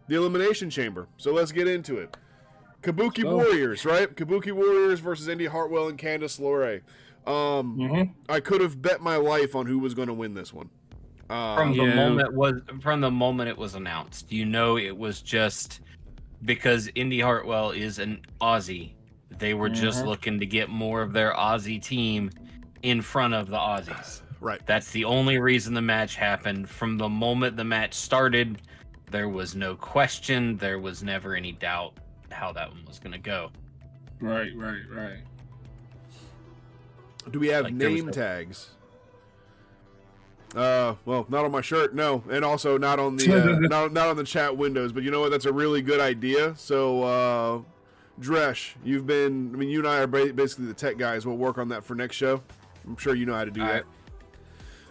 the Elimination Chamber. So let's get into it. Kabuki Warriors, right? Kabuki Warriors versus Indy Hartwell and Candice LeRae. I could have bet my life on who was going to win this one. From the moment it was announced, it was just because Indy Hartwell is an Aussie. They were just looking to get more of their Aussie team in front of the Aussies. Right. That's the only reason the match happened. From the moment the match started, there was no question. There was never any doubt how that one was going to go. Right. Do we have name tags? Well, not on my shirt, no, and also not on the not on the chat windows. But you know what? That's a really good idea. So, Dresh, you and I are basically the tech guys. We'll work on that for next show. I'm sure you know how to do that.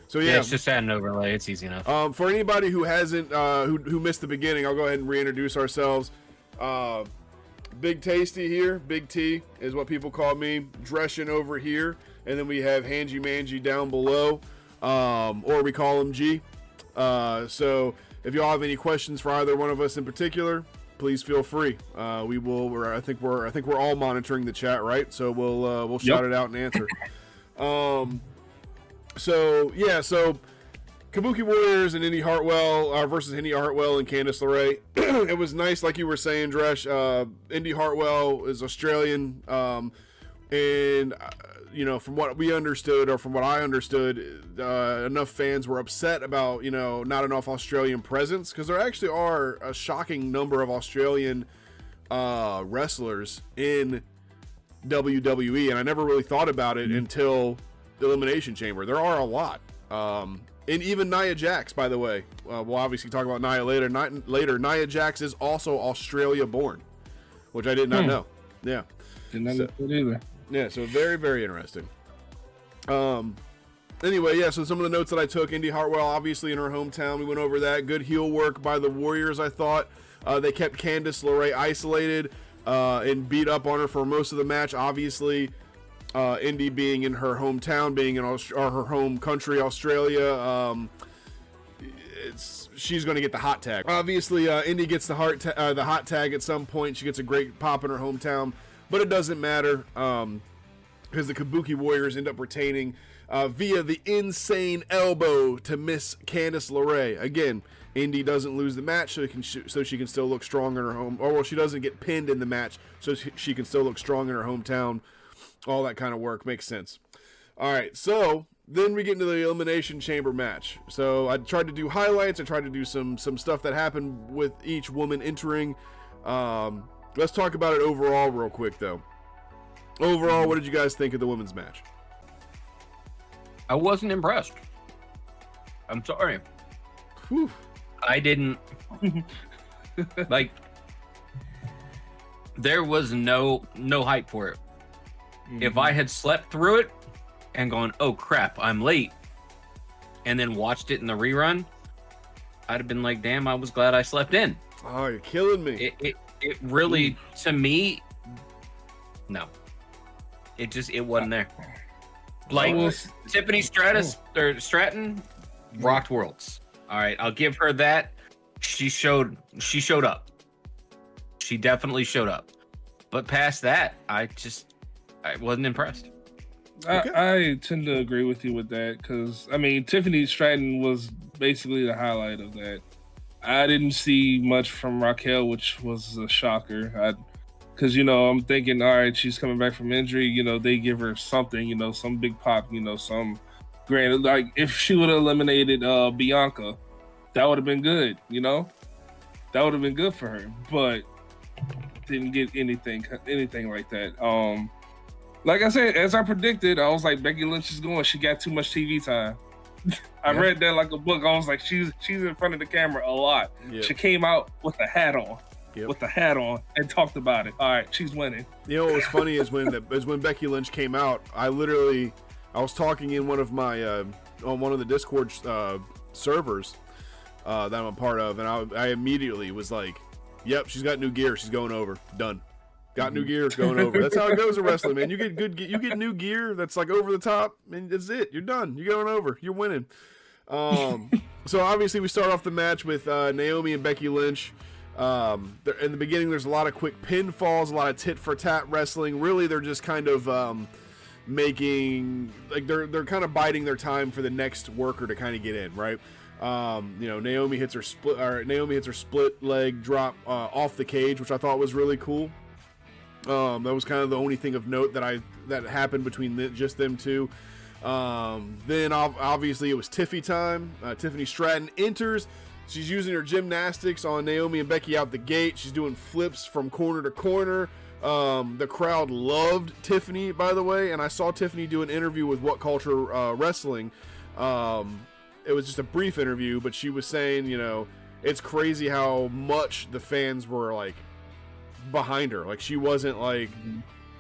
So yeah, it's just add an overlay. It's easy enough. For anybody who hasn't, who missed the beginning, I'll go ahead and reintroduce ourselves. Big Tasty here. Big T is what people call me. Dreshin over here, and then we have Hanji Manji down below, or we call him G. So if y'all have any questions for either one of us in particular, please feel free. We will. I think we're all monitoring the chat, right? So we'll shout it out and answer. So Kabuki Warriors and Indy Hartwell versus Indy Hartwell and Candice LeRae. It was nice, like you were saying, Dresh. Indy Hartwell is Australian, and from what we understood, or from what I understood, enough fans were upset about not enough Australian presence, because there actually are a shocking number of Australian wrestlers in WWE, and I never really thought about it until the Elimination Chamber. There are a lot. And even Nia Jax, by the way. We'll obviously talk about Nia later. Nia Jax is also Australia born, which I did not know. Yeah. Didn't know that either. Yeah, so very, very interesting. Anyway, so some of the notes that I took, Indy Hartwell, obviously in her hometown, we went over that. Good heel work by the Warriors, I thought. They kept Candice LeRae isolated and beat up on her for most of the match. Obviously, Indy being in her hometown, being in her home country, Australia, she's going to get the hot tag. Obviously, Indy gets the hot tag at some point. She gets a great pop in her hometown, but it doesn't matter because the Kabuki Warriors end up retaining via the insane elbow to Miss Candice LeRae. Again, Indy doesn't lose the match, so she can still look strong in her home. Or well, she doesn't get pinned in the match, so she can still look strong in her hometown. All that kind of work makes sense. All right, so then we get into the Elimination Chamber match. So I tried to do highlights. I tried to do some stuff that happened with each woman entering. Let's talk about it overall real quick, though. Overall, what did you guys think of the women's match? I wasn't impressed. I'm sorry. Whew. I didn't like. There was no hype for it. If I had slept through it and gone, oh crap, I'm late, and then watched it in the rerun, I'd have been like, damn, I was glad I slept in. Oh, you're killing me. It really, to me, no. It wasn't there. Like, Tiffany Stratton rocked worlds. All right, I'll give her that. She showed up. She definitely showed up. But past that, I wasn't impressed. I tend to agree with you with that because, Tiffany Stratton was basically the highlight of that. I didn't see much from Raquel, which was a shocker. Because, I'm thinking, all right, she's coming back from injury. They give her something, some big pop, some granted. Like, if she would have eliminated Bianca, that would have been good, That would have been good for her. But didn't get anything like that. Like I said, as I predicted, I was like, Becky Lynch is going. She got too much TV time. I read that like a book. I was like, she's in front of the camera a lot. Yep. She came out with a hat on. And talked about it. All right, she's winning. What was funny is when Becky Lynch came out, I was talking in one of my on one of the Discord servers that I'm a part of, and I immediately was like, yep, she's got new gear. She's going over. Done. Got new gear, it's going over. That's how it goes in wrestling, man. You get new gear that's like over the top, and that's it. You're done. You're going over. You're winning. So obviously we start off the match with Naomi and Becky Lynch. In the beginning, there's a lot of quick pinfalls, a lot of tit for tat wrestling. Really, they're just kind of making like they're kind of biding their time for the next worker to kind of get in, right? Naomi hits her split leg drop off the cage, which I thought was really cool. That was kind of the only thing of note that happened between just them two. Then obviously it was Tiffy time. Tiffany Stratton enters. She's using her gymnastics on Naomi and Becky out the gate. She's doing flips from corner to corner. The crowd loved Tiffany, by the way, and I saw Tiffany do an interview with What Culture Wrestling. It was just a brief interview, but she was saying, it's crazy how much the fans were like behind her. Like she wasn't like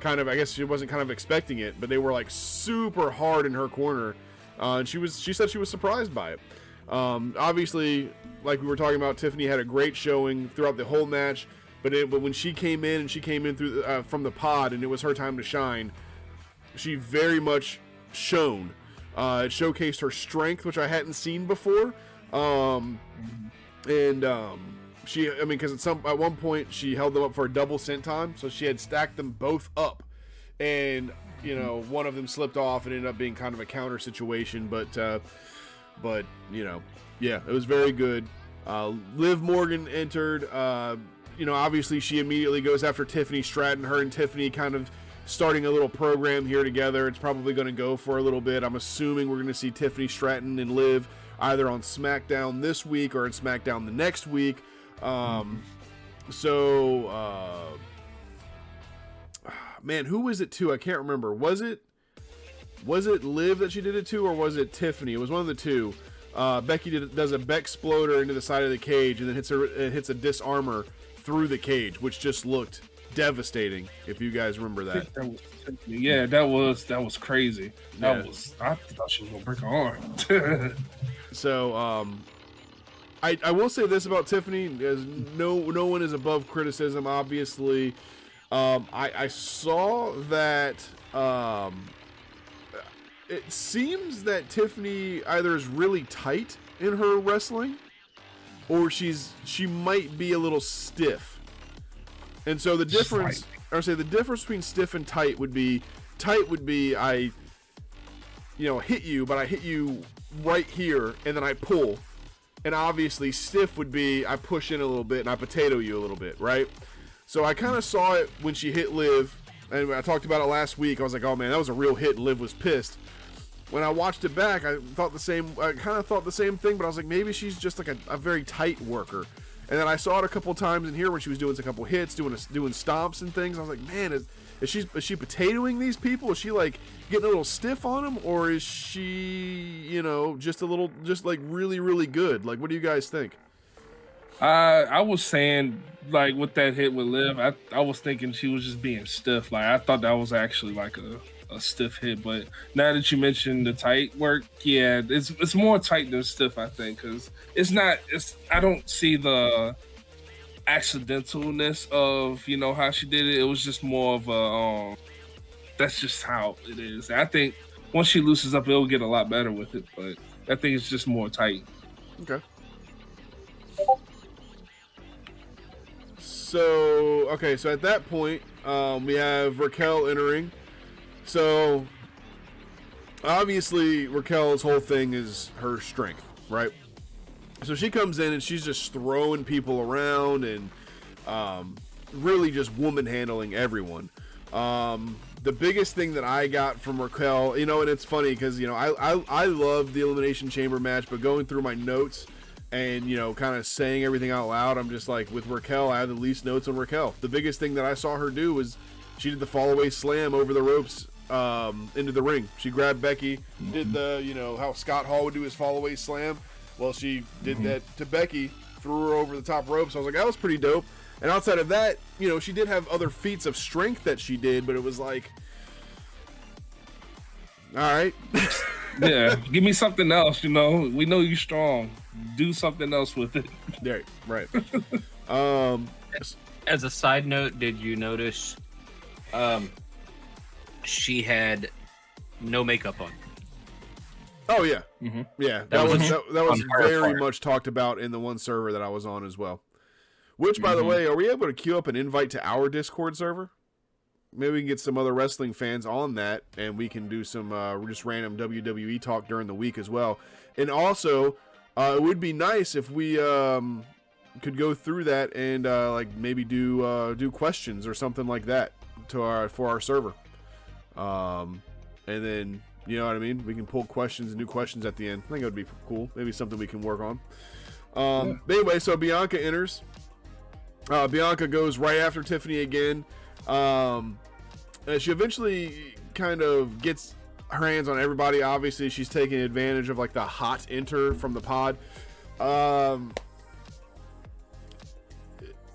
I guess she wasn't kind of expecting it, but they were like super hard in her corner. And she said she was surprised by it. Obviously, like we were talking about, Tiffany had a great showing throughout the whole match, but when she came in through from the pod and it was her time to shine, she very much shone. It showcased her strength, which I hadn't seen before. Because at one point she held them up for a double senton, so she had stacked them both up, and one of them slipped off and ended up being kind of a counter situation. But it was very good. Liv Morgan entered. Obviously she immediately goes after Tiffany Stratton. Her and Tiffany kind of starting a little program here together. It's probably going to go for a little bit. I'm assuming we're going to see Tiffany Stratton and Liv either on SmackDown this week or in SmackDown the next week. Man, who was it to? I can't remember. Was it Liv that she did it to, or was it Tiffany? It was one of the two. Becky does a Beck exploder into the side of the cage and then hits a disarmor through the cage, which just looked devastating. If you guys remember that. Yeah, that was crazy. I thought she was gonna break her arm. So, I will say this about Tiffany: as no one is above criticism. Obviously, I saw that it seems that Tiffany either is really tight in her wrestling, or she might be a little stiff. And so the difference between stiff and tight would be I hit you, but I hit you right here and then I pull. And obviously stiff would be I push in a little bit and I potato you a little bit, right? So I kind of saw it when she hit Liv, and I talked about it last week. I was like, oh man, that was a real hit, and Liv was pissed. When I watched it back, I kind of thought the same thing, but I was like, maybe she's just like a very tight worker. And then I saw it a couple times in here when she was doing a couple hits, doing stomps and things. I was like, man, is she potatoing these people? Is she like getting a little stiff on them, or is she, just like really, really good? Like, what do you guys think? I was saying, like, with that hit with Liv, I was thinking she was just being stiff. Like, I thought that was actually like a stiff hit, but now that you mentioned the tight work, yeah, it's more tight than stiff, I think, because I don't see the accidentalness of how she did it. It was just more of a that's just how it is. I think once she loosens up, it'll get a lot better with it, but I think it's just more tight. Okay. So at that point, we have Raquel entering. So, obviously, Raquel's whole thing is her strength, right? So she comes in and she's just throwing people around and really just woman handling everyone. The biggest thing that I got from Raquel, and it's funny because, I love the Elimination Chamber match, but going through my notes and, kind of saying everything out loud, I'm just like, with Raquel, I have the least notes on Raquel. The biggest thing that I saw her do was she did the fall away slam over the ropes into the ring. She grabbed Becky, did the, how Scott Hall would do his fall away slam. Well, she did that to Becky, threw her over the top rope. So I was like, that was pretty dope. And outside of that, she did have other feats of strength that she did, but it was like, all right. Yeah, give me something else, we know you're strong. Do something else with it. Yeah, right. As a side note, did you notice she had no makeup on? Oh yeah, yeah. That was very part. much talked about in the one server that I was on as well. Which, by the way, are we able to queue up an invite to our Discord server? Maybe we can get some other wrestling fans on that, and we can do some just random WWE talk during the week as well. And also, it would be nice if we could go through that and like maybe do questions or something like that for our server. And then, you know what I mean? We can pull questions and do questions at the end. I think it would be cool. Maybe something we can work on. But anyway, so Bianca enters. Bianca goes right after Tiffany again. She eventually kind of gets her hands on everybody. Obviously, she's taking advantage of like the hot enter from the pod.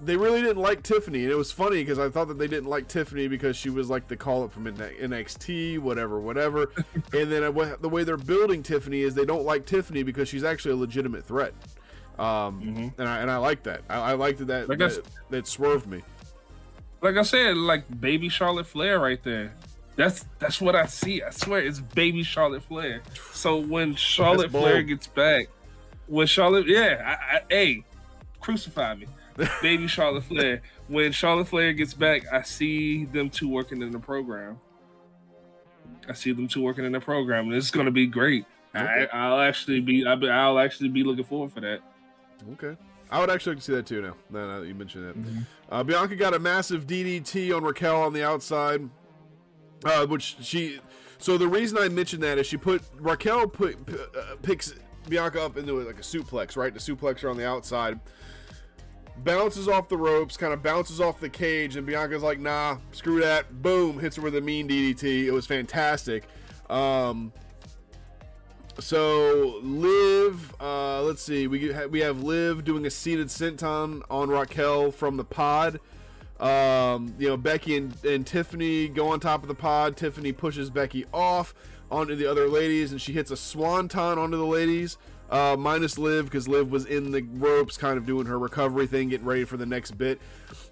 They really didn't like Tiffany, and it was funny because I thought that they didn't like Tiffany because she was like the call-up from NXT, whatever. And then the way they're building Tiffany is they don't like Tiffany because she's actually a legitimate threat. And I like that. I liked that swerved me. Like I said, like baby Charlotte Flair right there. That's what I see. I swear it's baby Charlotte Flair. So when Charlotte Flair gets back, hey, crucify me. Baby Charlotte Flair. When Charlotte Flair gets back, I see them two working in the program. And it's going to be great. Okay. I'll actually be looking forward for that. Okay. I would actually like to see that too now that you mentioned that. Mm-hmm. Bianca got a massive DDT on Raquel on the outside, so the reason I mentioned that is Raquel picks Bianca up into like a suplex, right? The suplex her on the outside, bounces off the ropes, kind of bounces off the cage, and Bianca's like, nah, screw that. Boom, hits her with a mean DDT. It was fantastic. So Liv, let's see, we have Liv doing a seated senton on Raquel from the pod. Becky and Tiffany go on top of the pod. Tiffany pushes Becky off onto the other ladies, and she hits a swanton onto the ladies, minus Liv, because Liv was in the ropes kind of doing her recovery thing, getting ready for the next bit.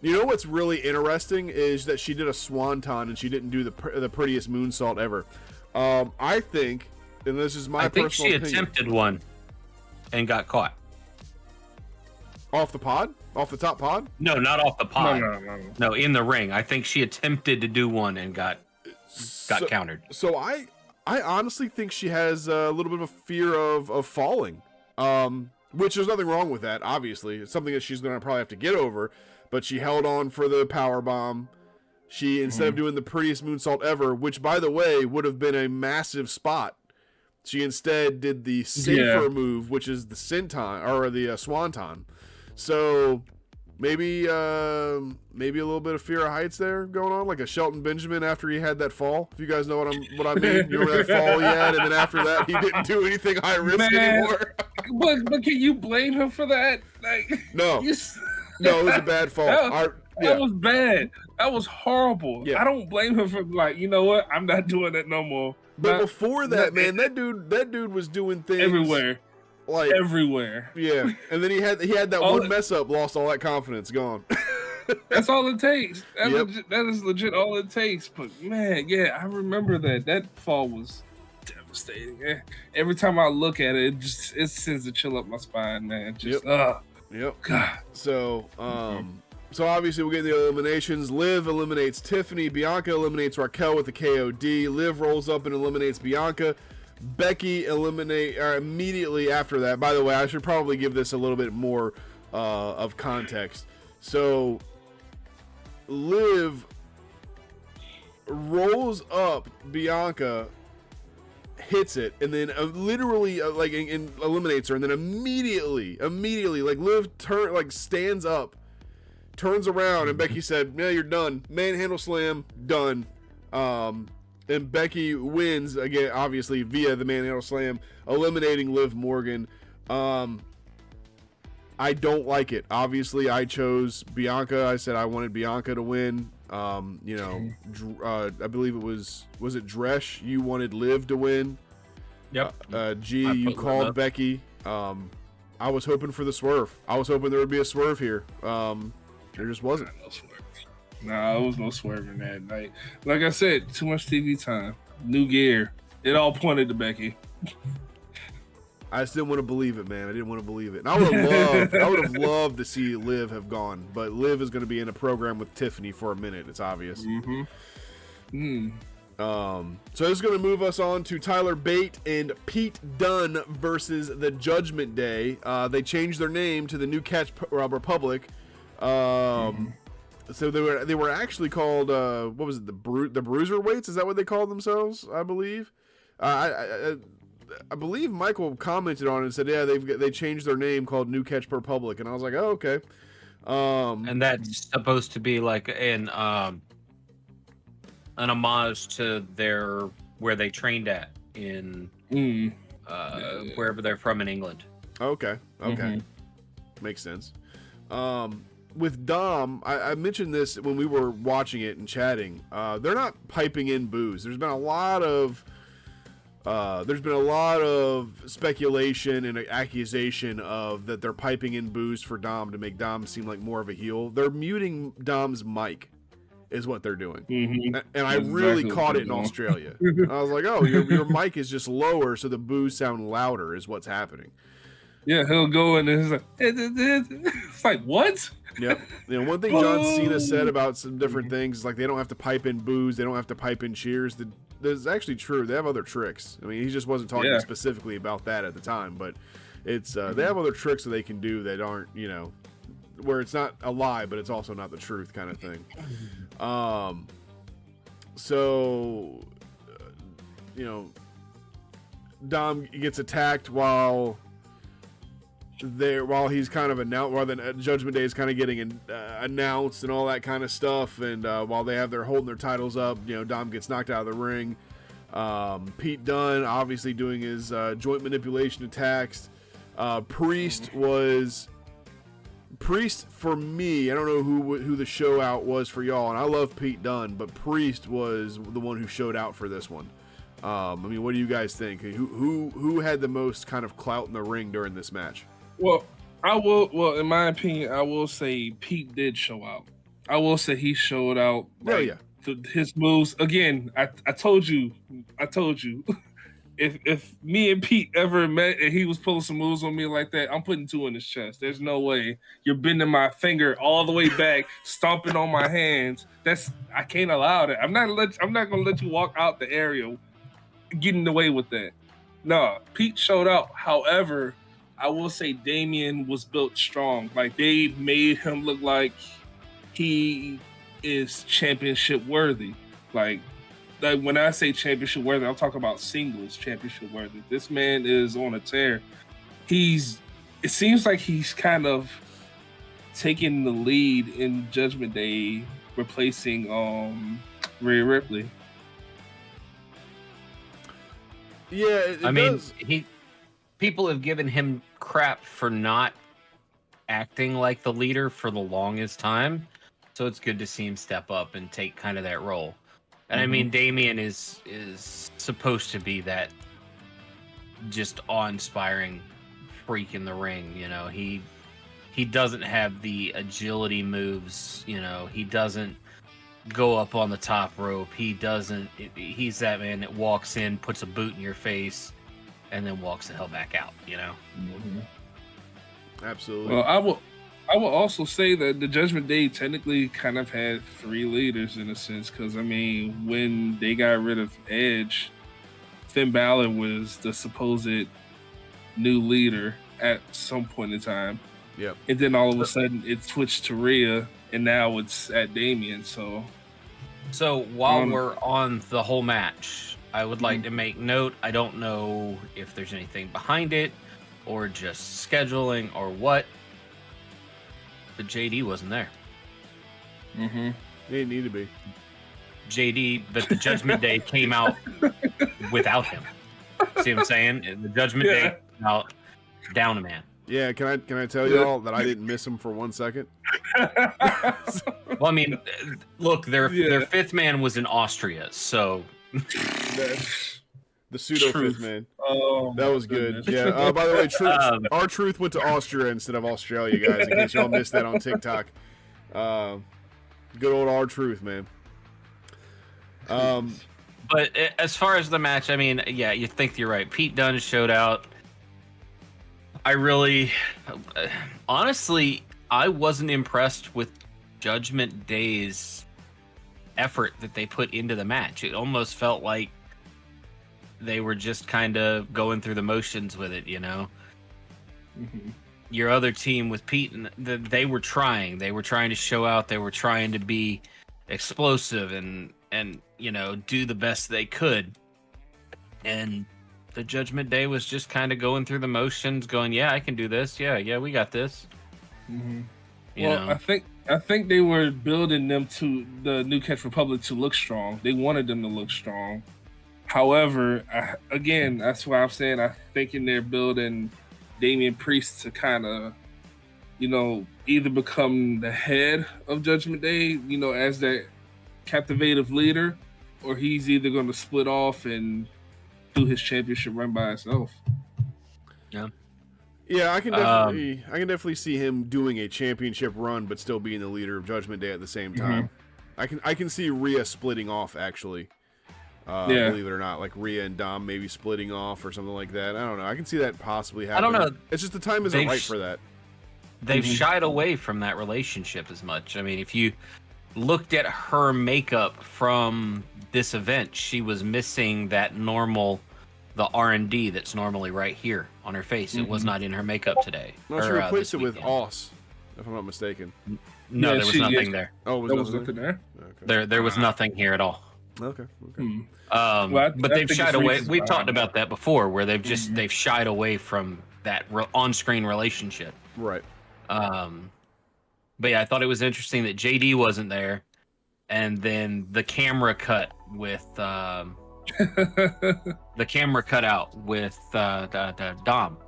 You know what's really interesting is that she did a swanton and she didn't do the prettiest moonsault ever. I think, and this is my personal opinion. I think she attempted one and got caught. Off the pod? Off the top pod? No, not off the pod. No, in the ring. I think she attempted to do one and got countered. So I honestly think she has a little bit of a fear of falling, which there's nothing wrong with that, obviously. It's something that she's going to probably have to get over, but she held on for the power bomb. She, instead of doing the prettiest moonsault ever, which, by the way, would have been a massive spot, she instead did the safer move, which is the senton, or the swanton. So maybe a little bit of fear of heights there going on, like a Shelton Benjamin after he had that fall. If you guys know what I mean, you remember that fall he had, and then after that he didn't do anything high risk anymore. but can you blame him for that? Like, no, it was a bad fall. That was bad. That was horrible. Yeah. I don't blame him for, like, you know what? I'm not doing that no more. But before that, man, that dude was doing things everywhere. Like everywhere. Yeah. And then he had that one mess up, lost all that confidence, gone. That's all it takes. That is legit all it takes. But man, yeah, I remember that fall was devastating. Every time I look at it, it sends a chill up my spine, man. Yep. God. So obviously we'll get the eliminations. Liv eliminates Tiffany. Bianca eliminates Raquel with the KOD. Liv rolls up and eliminates Bianca. Becky immediately after that. By the way, I should probably give this a little bit more of context. So Liv rolls up Bianca, hits it, and then literally and eliminates her, and then immediately like Liv stands up, turns around, and Becky said, "Yeah, you're done. Manhandle slam, done." And Becky wins again, obviously via the manhandle slam, eliminating Liv Morgan. I don't like it. Obviously, I chose Bianca. I said I wanted Bianca to win. I believe it was it Dresh? You wanted Liv to win. Yep. You called Becky. I was hoping for the swerve. I was hoping there would be a swerve here. There just wasn't. No, there was no swerving that night. Like I said, too much TV time. New gear. It all pointed to Becky. I just didn't want to believe it, man. I didn't want to believe it. And I would have loved to see Liv have gone, but Liv is going to be in a program with Tiffany for a minute. It's obvious. So this is going to move us on to Tyler Bate and Pete Dunne versus the Judgment Day. They changed their name to the New Catch Republic. So they were actually called what was it, the Bruiserweights? Is that what they called themselves? I believe. I believe Michael commented on it and said, yeah, they changed their name called New Catch Republic, and I was like, oh, okay. And that's supposed to be like an homage to where they trained at in wherever they're from in England. Okay. Makes sense. With Dom, I mentioned this when we were watching it and chatting. They're not piping in boos. There's been a lot of speculation and accusation of that they're piping in boos for Dom to make Dom seem like more of a heel. They're muting Dom's mic, is what they're doing. And I really caught it in Australia. I was like, oh, your mic is just lower, so the boos sound louder, is what's happening. Yeah, he'll go and it's like, it's like, what? Yep. One thing John Cena said about some different things is like they don't have to pipe in boos, they don't have to pipe in cheers. That's actually true. They have other tricks. I mean, he just wasn't talking specifically about that at the time, but it's they have other tricks that they can do that aren't, where it's not a lie, but it's also not the truth kind of thing. So, Dom gets attacked while he's kind of announced, while the Judgment Day is kind of getting announced and all that kind of stuff, and while they're holding their titles up, Dom gets knocked out of the ring. Pete Dunne obviously doing his joint manipulation attacks. Priest for me. I don't know who the show out was for y'all, and I love Pete Dunne, but Priest was the one who showed out for this one. I mean, what do you guys think? Who had the most kind of clout in the ring during this match? Well, in my opinion, I will say Pete did show out. I will say he showed out. His moves again. I told you. If me and Pete ever met and he was pulling some moves on me like that, I'm putting 2 in his chest. There's no way you're bending my finger all the way back, stomping on my hands. I can't allow that. I'm not gonna let you walk out the area getting away with that. No, Pete showed out. However, I will say Damian was built strong. Like, they made him look like he is championship worthy. Like when I say championship worthy, I'm talking about singles championship worthy. This man is on a tear. It seems like he's kind of taking the lead in Judgment Day, replacing Rhea Ripley. Yeah, people have given him crap for not acting like the leader for the longest time, so it's good to see him step up and take kind of that role. And I mean, Damian is supposed to be that just awe-inspiring freak in the ring. He doesn't have the agility moves. He doesn't go up on the top rope. He's that man that walks in, puts a boot in your face, and then walks the hell back out. Absolutely. Well, I will also say that the Judgment Day technically kind of had 3 leaders in a sense, because I mean, when they got rid of Edge, Finn Balor was the supposed new leader at some point in time. Yep. And then all of a sudden it switched to Rhea, and now it's at Damian. So while we're on the whole match, I would like to make note. I don't know if there's anything behind it or just scheduling or what, but JD wasn't there. He didn't need to be. JD, but the Judgment Day came out without him. See what I'm saying? The Judgment Day came out down a man. Yeah, can I tell y'all that I didn't miss him for 1 second? Well, I mean, look, their 5th man was in Austria, so the pseudo Truth. 5th man. Oh, that was good. Yeah. By the way, our Truth went to Austria instead of Australia, guys. In case y'all missed that on TikTok. Good old our Truth, man. But as far as the match, I mean, yeah, you think you're right. Pete Dunne showed out. I really, honestly, I wasn't impressed with Judgment Day's effort that they put into the match. It almost felt like they were just kind of going through the motions with it, you know. Mm-hmm. Your other team with Pete, they were trying. They were trying to show out. They were trying to be explosive and you know, do the best they could. And the Judgment Day was just kind of going through the motions, going, "Yeah, I can do this. Yeah, we got this." Mm-hmm. You know? I think they were building them to the New Catch Republic to look strong. They wanted them to look strong. However, again, that's why I'm saying I'm thinking they're building Damian Priest to kind of, you know, either become the head of Judgment Day, you know, as that captivative leader, or he's either going to split off and do his championship run by himself. Yeah, I can definitely see him doing a championship run, but still being the leader of Judgment Day at the same time. I can see Rhea splitting off, actually. Believe it or not, like Rhea and Dom maybe splitting off or something like that. I don't know. I can see that possibly happening. I don't know. It's just the time isn't right for that. They've shied away from that relationship as much. I mean, if you looked at her makeup from this event, she was missing that normal, the R&D that's normally right here on her face. It was not in her makeup today. No, she replaced it with Oz, if I'm not mistaken. No, there was nothing there. Oh, was nothing there? Okay. There was nothing here at all. Okay. But they've shied away. We've talked about that before, where they've just they've shied away from that on-screen relationship. Right. But yeah, I thought it was interesting that JD wasn't there, and then the camera cut with the camera cut out with the Dom.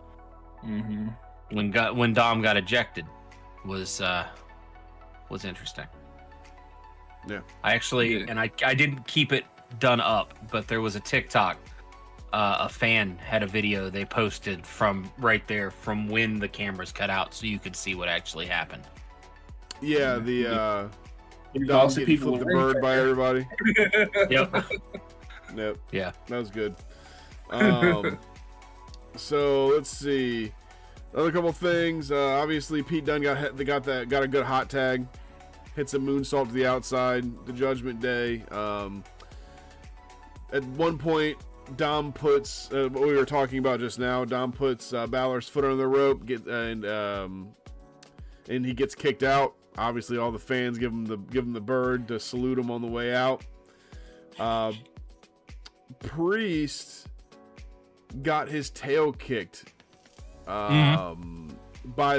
When Dom got ejected was interesting. Yeah. I actually, and I didn't keep it done up, but there was a TikTok. A fan had a video they posted from right there from when the cameras cut out, so you could see what actually happened. Yeah, the Dom getting flipped the bird by everybody. Yep. Yeah, that was good. So let's see. Another couple things. Obviously, Pete Dunne got a good hot tag. Hits a moonsault to the outside. The Judgment Day. At one point, Dom puts what we were talking about just now. Dom puts Balor's foot under the rope, and he gets kicked out. Obviously, all the fans give him the bird to salute him on the way out. Priest got his tail kicked by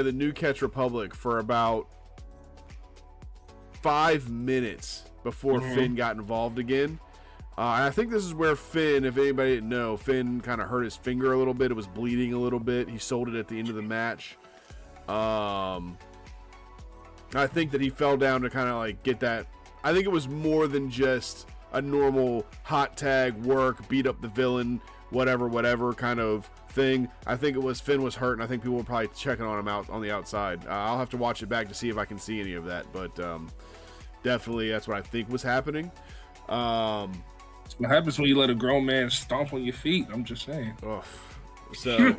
the New Catch Republic for about 5 minutes before Finn got involved again. And I think this is where Finn, if anybody didn't know, Finn kind of hurt his finger a little bit. It was bleeding a little bit. He sold it at the end of the match. I think that he fell down to kind of like get that. I think it was more than just a normal hot tag work, beat up the villain, whatever kind of thing. I think it was Finn was hurt, and I think people were probably checking on him out on the outside. I'll have to watch it back to see if I can see any of that, but definitely that's what I think was happening. That's what happens when you let a grown man stomp on your feet. I'm just saying. So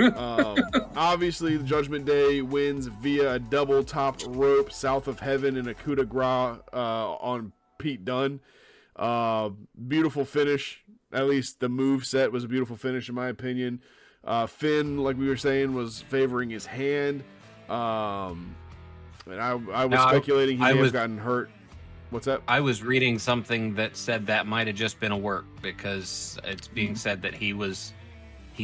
obviously the Judgment Day wins via a double top rope south of heaven and a coup de grace on Pete Dunne. Beautiful finish. At least the move set was a beautiful finish in my opinion. Finn, like we were saying, was favoring his hand. And I was speculating he may have gotten hurt. What's that? I was reading something that said that might have just been a work, because it's being said that he's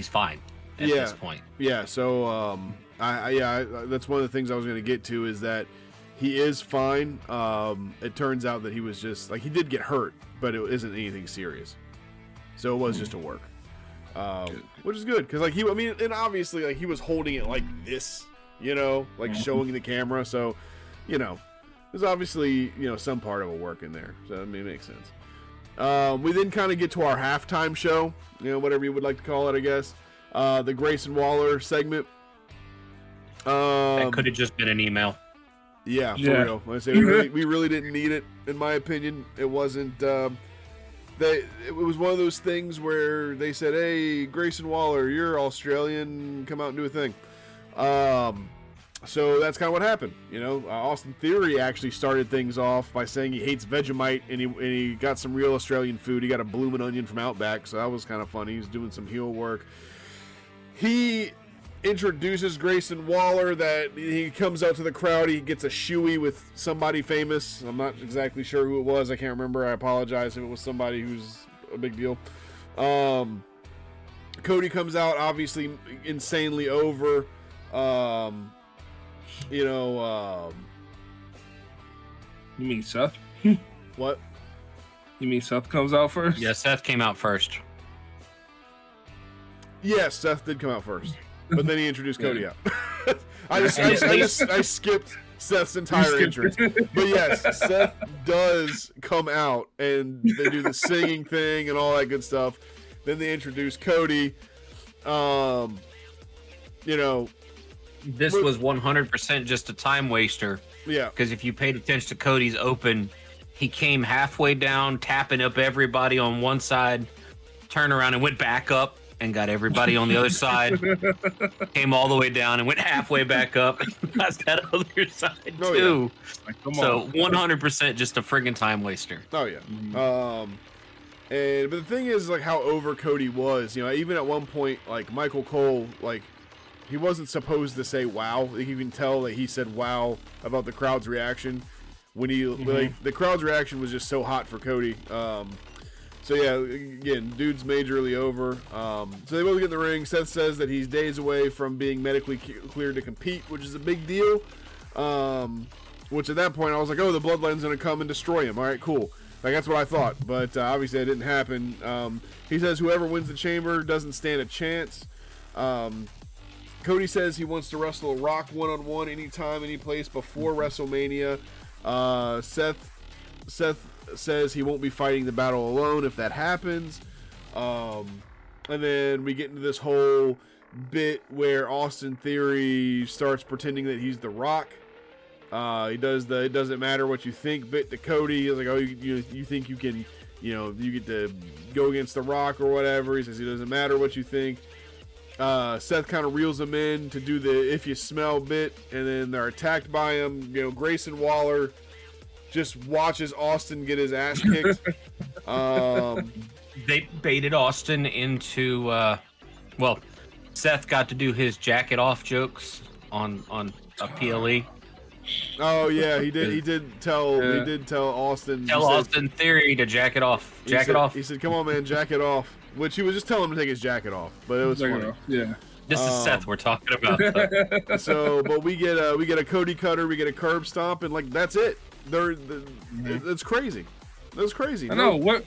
fine at this point. Yeah, so that's one of the things I was going to get to, is that he is fine. It turns out that he was just like, he did get hurt, but it isn't anything serious. So it was just a work. Which is good, because and obviously like he was holding it like this, like showing the camera, so there's obviously some part of a work in there, so it makes sense. We then kind of get to our halftime show, whatever you would like to call it, I guess. The Grayson Waller segment. That could have just been an email. Yeah, for real. Like I say, we really didn't need it, in my opinion. It wasn't. It was one of those things where they said, "Hey, Grayson Waller, you're Australian. Come out and do a thing." So that's kind of what happened. Austin Theory actually started things off by saying he hates Vegemite, and he got some real Australian food. He got a bloomin' onion from Outback, so that was kind of funny. He was doing some heel work. He introduces Grayson Waller, that he comes out to the crowd. He gets a shoey with somebody famous. I'm not exactly sure who it was. I can't remember. I apologize if it was somebody who's a big deal. Cody comes out, obviously insanely over. You mean Seth? What? You mean Seth comes out first? Yeah, Seth came out first. Yes, Seth did come out first, but then he introduced Cody out. I skipped Seth's entire entrance, but yes, Seth does come out, and they do the singing thing and all that good stuff. Then they introduce Cody. This was 100% just a time waster. Yeah. Because if you paid attention to Cody's open, he came halfway down, tapping up everybody on one side, turned around and went back up and got everybody on the other side. Came all the way down and went halfway back up and got that other side too. Yeah. Like, come so on. 100% just a friggin' time waster. Oh yeah. But the thing is, like, how over Cody was. Even at one point, like, Michael Cole, like, he wasn't supposed to say wow. Like, you can tell that he said wow about the crowd's reaction when he like, the crowd's reaction was just so hot for Cody. So yeah, again, dude's majorly over. So they both get in the ring. Seth says that he's days away from being medically cleared to compete, which is a big deal. Which at that point I was like, oh, the Bloodline's gonna come and destroy him. All right, cool. Like, that's what I thought, but obviously that didn't happen. He says whoever wins the chamber doesn't stand a chance. Cody says he wants to wrestle Rock one-on-one anytime, any place before WrestleMania. Seth says he won't be fighting the battle alone if that happens. And then we get into this whole bit where Austin Theory starts pretending that he's The Rock. He does the "it doesn't matter what you think" bit to Cody. He's like, oh, you think you can, you get to go against The Rock or whatever. He says it doesn't matter what you think. Seth kind of reels him in to do the "if you smell" bit, and then they're attacked by him. Grayson Waller just watches Austin get his ass kicked. They baited Austin into, Seth got to do his jacket off jokes on a PLE. Oh yeah, he did. He did tell Austin. Austin Theory to jack it off. Jack it off. He said, "Come on, man, jack it off." Which he was just telling him to take his jacket off, but it was funny. Yeah. This is Seth we're talking about. But we get a Cody Cutter, we get a curb stomp, and like that's it. It's crazy. That's crazy. I know. Where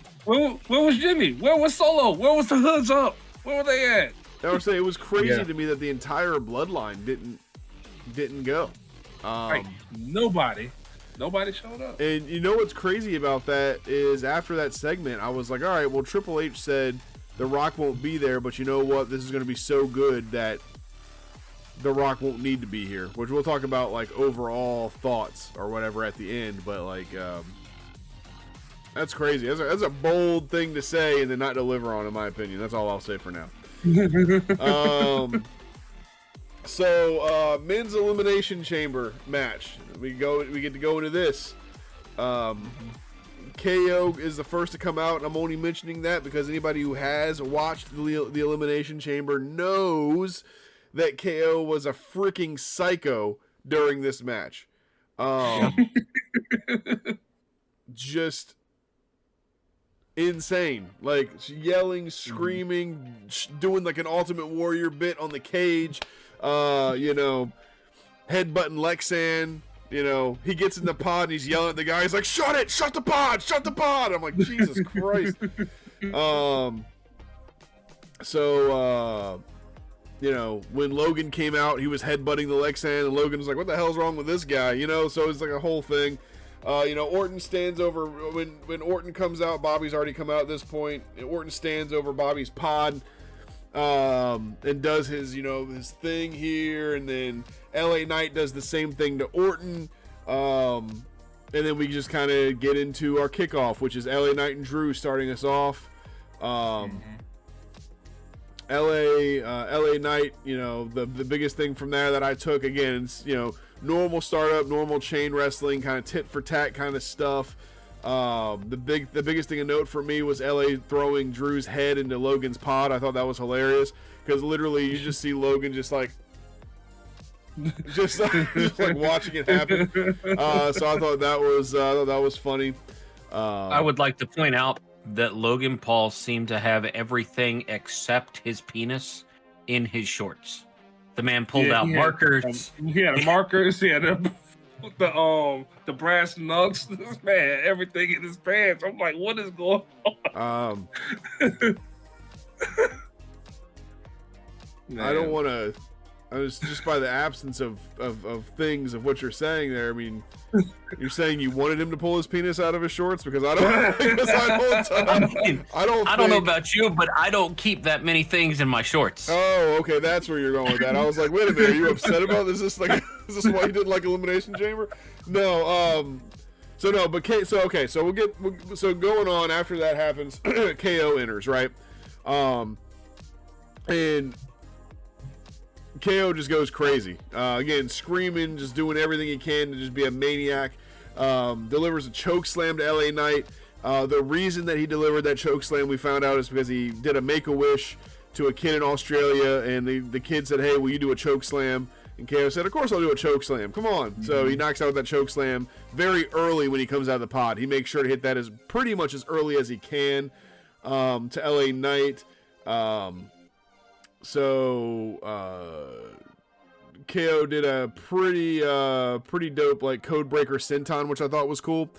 was Jimmy? Where was Solo? Where was the Hoods Up? Where were they at? I would say it was crazy to me that the entire bloodline didn't go. Nobody showed up. And you know what's crazy about that is after that segment, I was like, all right, well, Triple H said The Rock won't be there, but you know what? This is going to be so good that The Rock won't need to be here, which we'll talk about, like, overall thoughts or whatever at the end. But, like, that's crazy. That's a bold thing to say and then not deliver on, in my opinion. That's all I'll say for now. So, men's Elimination Chamber match. We get to go into this. KO is the first to come out, and I'm only mentioning that because anybody who has watched the Elimination Chamber knows that KO was a freaking psycho during this match. Just insane, like yelling, screaming, doing like an Ultimate Warrior bit on the cage. Headbutting Lexan. He gets in the pod and he's yelling at the guy. He's like, shut the pod. I'm like, Jesus Christ. When Logan came out, he was headbutting the Lexan, and Logan was like, what the hell's wrong with this guy? So it's like a whole thing. Orton stands over, when Orton comes out, Bobby's already come out at this point, and Orton stands over Bobby's pod, and does his, his thing here, and then LA Knight does the same thing to Orton, and then we just kind of get into our kickoff, which is LA Knight and Drew starting us off. LA Knight, the biggest thing from there that I took, again, it's, normal startup, normal chain wrestling, kind of tit for tat kind of stuff. The biggest thing of note for me was LA throwing Drew's head into Logan's pod. I thought that was hilarious because literally you just see Logan just like watching it happen. So I thought that was funny. I would like to point out that Logan Paul seemed to have everything except his penis in his shorts. The man pulled out markers. He had markers. He had the brass knucks. This man had everything in his pants. I'm like, what is going on? I don't want to. I was just by the absence of things of what you're saying there. I mean, you're saying you wanted him to pull his penis out of his shorts because I don't know about you, but I don't keep that many things in my shorts. Oh, okay, that's where you're going with that. I was like, wait a minute, are you upset about this? Is this why you didn't like Elimination Chamber? No, so going on after that happens, KO enters, right? And KO just goes crazy. Again, screaming, just doing everything he can to just be a maniac. Delivers a choke slam to LA Knight. The reason that he delivered that choke slam, we found out, is because he did a Make-A-Wish to a kid in Australia, and the kid said, "Hey, will you do a choke slam?" And KO said, "Of course I'll do a choke slam. Come on." Mm-hmm. So he knocks out that choke slam very early when he comes out of the pod. He makes sure to hit that as pretty much as early as he can to LA Knight. So KO did a pretty dope like code breaker senton, which I thought was cool.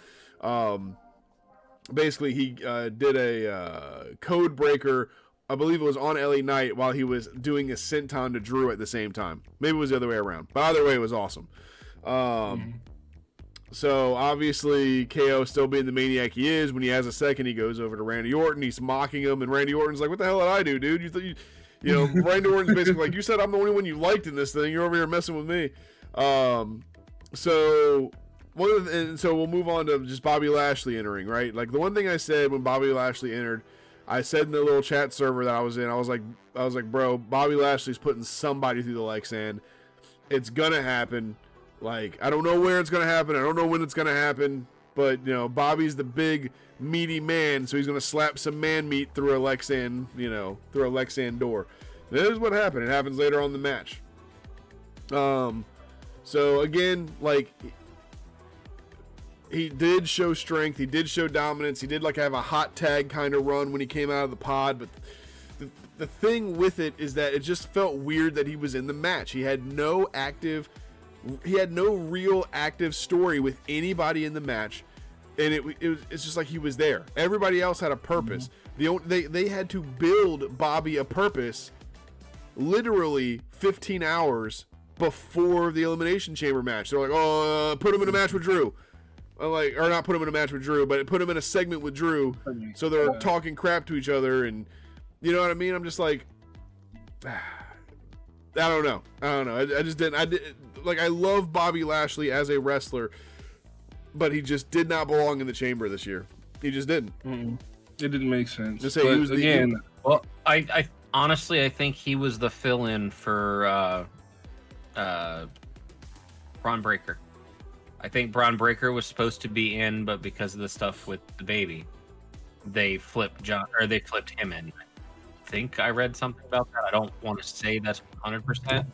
Basically he did a code breaker, I believe it was on LA Knight, while he was doing a senton to Drew at the same time. Maybe it was the other way around, but either way it was awesome. So obviously KO still being the maniac he is, when he has a second, he goes over to Randy Orton. He's mocking him, and Randy Orton's like, "What the hell did I do, dude? Randy Orton's basically like, you said I'm the only one you liked in this thing. You're over here messing with me." So we'll move on to just Bobby Lashley entering, right? Like, the one thing I said when Bobby Lashley entered, I said in the little chat server that I was in, I was like, bro, Bobby Lashley's putting somebody through the leg sand. It's gonna happen. Like, I don't know where it's gonna happen. I don't know when it's gonna happen. But Bobby's the big meaty man, so he's gonna slap some man meat through a Lexan, through a Lexan door. This is what happened. It happens later on in the match. So again, like, he did show strength. He did show dominance. He did have a hot tag kind of run when he came out of the pod. But the thing with it is that it just felt weird that he was in the match. He had no real active story with anybody in the match, and it's just like he was there. Everybody else had a purpose. They had to build Bobby a purpose literally 15 hours before the Elimination Chamber match. They're like, "Oh, put him in a match with Drew." Or not put him in a match with Drew, but put him in a segment with Drew. So they're talking crap to each other, and you know what I mean? I'm just like, I don't know. I just didn't. I love Bobby Lashley as a wrestler, but he just did not belong in the chamber this year. He just didn't. Mm-mm. It didn't make sense. Just say he was well, I honestly, I think he was the fill-in for Braun Breaker. I think Braun Breaker was supposed to be in, but because of the stuff with the baby, they flipped him in. I think I read something about that. I don't want to say that's 100%.